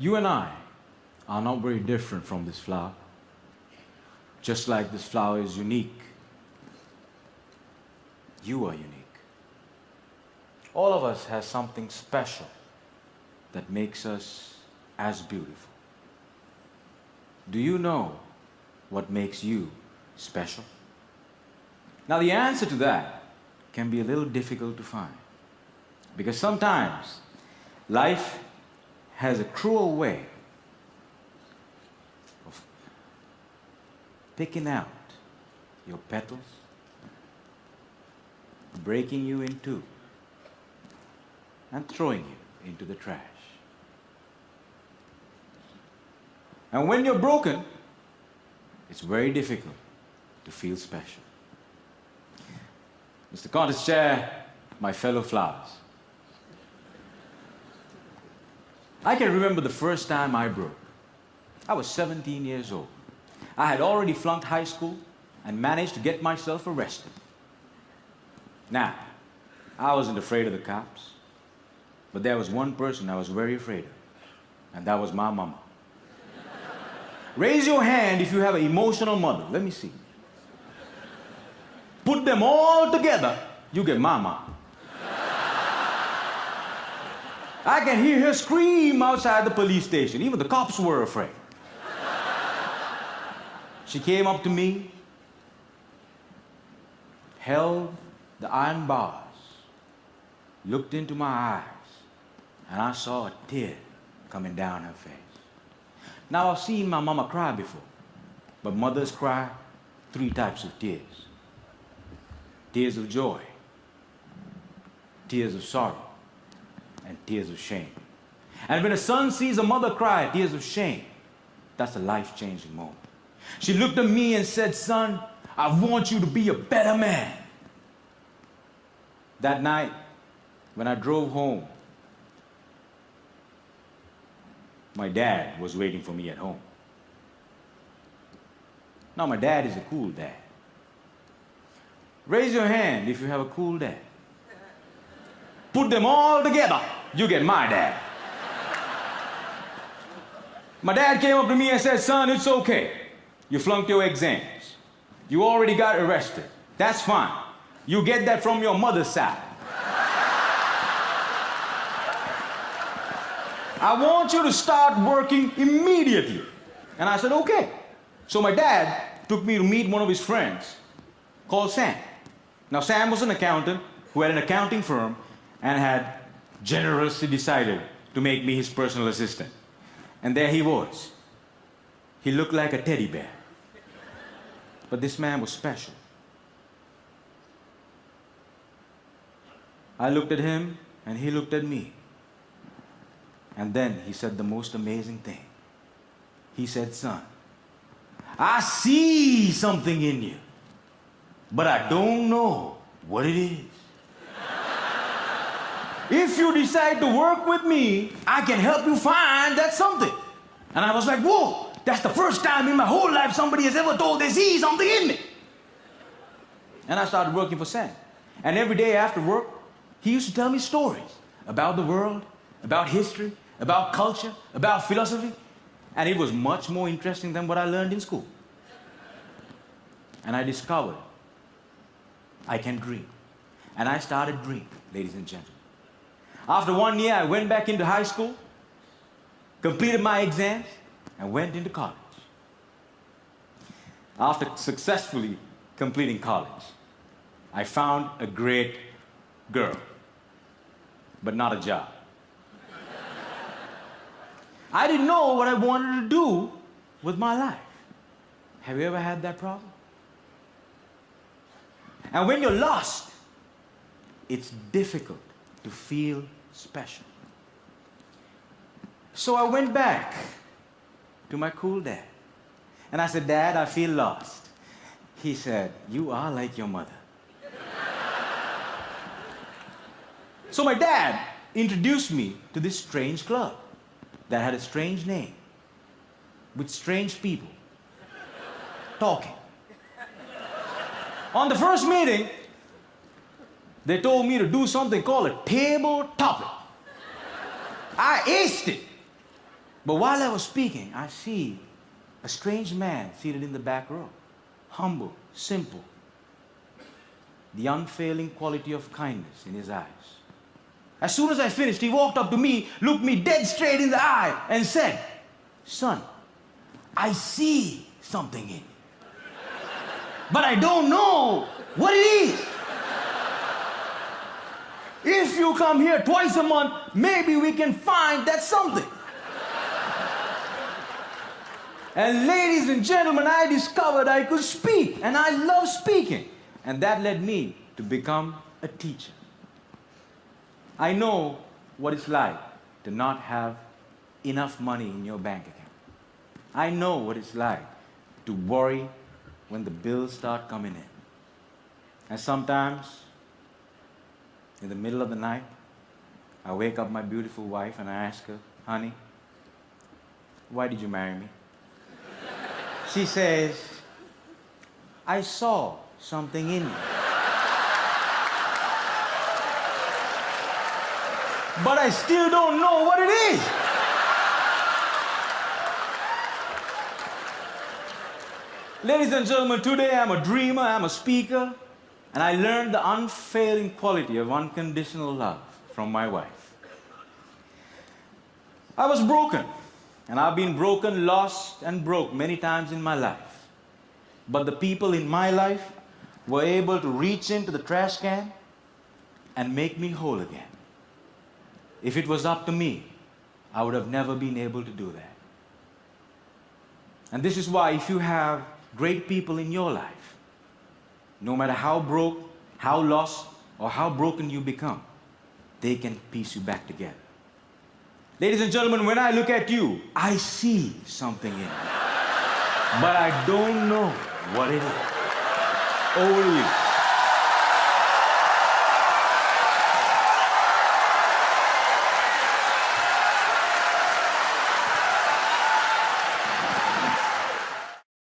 You and I are not very different from this flower. Just like this flower is unique, you are unique. All of us has something special that makes us as beautiful. Do you know what makes you special? Now the answer to that can be a little difficult to find, because sometimes life has a cruel way of picking out your petals, breaking you in two, and throwing you into the trash. And when you're broken, it's very difficult to feel special. Mr. Contest Chair, my fellow flowers, I can remember the first time I broke. I was 17 years old. I had already flunked high school and managed to get myself arrested. Now, I wasn't afraid of the cops, but there was one person I was very afraid of, and that was my mama. Raise your hand if you have an emotional mother. Let me see. Put them all together, you get mama. I can hear her scream outside the police station. Even the cops were afraid. She came up to me, held the iron bars, looked into my eyes, and I saw a tear coming down her face. Now, I've seen my mama cry before, but mothers cry 3 types of tears. Tears of joy, tears of sorrow, and tears of shame. And when a son sees a mother cry tears of shame, that's a life-changing moment. She looked at me and said, "Son, I want you to be a better man." That night, when I drove home, my dad was waiting for me at home. Now, my dad is a cool dad. Raise your hand if you have a cool dad. Put them all together, you get my dad. My dad came up to me and said, "Son, it's okay. You flunked your exams. You already got arrested. That's fine. You get that from your mother's side. I want you to start working immediately." And I said, "Okay." So my dad took me to meet one of his friends called Sam. Now, Sam was an accountant who had an accounting firm and had generously decided to make me his personal assistant. And there he was. He looked like a teddy bear. But this man was special. I looked at him and he looked at me. And then he said the most amazing thing. He said, "Son, I see something in you, but I don't know what it is. If you decide to work with me, I can help you find that something." And I was like, "Whoa, that's the first time in my whole life somebody has ever told they see something in me." And I started working for Sam. And every day after work, he used to tell me stories about the world, about history, about culture, about philosophy. And it was much more interesting than what I learned in school. And I discovered I can dream. And I started dreaming, ladies and gentlemen. After 1 year, I went back into high school, completed my exams, and went into college. After successfully completing college, I found a great girl, but not a job. I didn't know what I wanted to do with my life. Have you ever had that problem? And when you're lost, it's difficult to feel special. So I went back to my cool dad. And I said, "Dad, I feel lost." He said, "You are like your mother." So my dad introduced me to this strange club that had a strange name, with strange people talking. On the first meeting, they told me to do something called a table topic. I aced it. But while I was speaking, I see a strange man seated in the back row, humble, simple, the unfailing quality of kindness in his eyes. As soon as I finished, he walked up to me, looked me dead straight in the eye, and said, "Son, I see something in you, but I don't know what it is. If you come here twice a month, maybe we can find that something." And ladies and gentlemen, I discovered I could speak, and I love speaking. And that led me to become a teacher. I know what it's like to not have enough money in your bank account. I know what it's like to worry when the bills start coming in. And sometimes, in the middle of the night, I wake up my beautiful wife and I ask her, "Honey, why did you marry me?" She says, "I saw something in you. But I still don't know what it is." Ladies and gentlemen, today I'm a dreamer, I'm a speaker, and I learned the unfailing quality of unconditional love from my wife. I was broken, and I've been broken, lost, and broke many times in my life. But the people in my life were able to reach into the trash can and make me whole again. If it was up to me, I would have never been able to do that. And this is why if you have great people in your life, no matter how broke, how lost, or how broken you become, they can piece you back together. Ladies and gentlemen, when I look at you, I see something in you. But I don't know what it is. Over to you.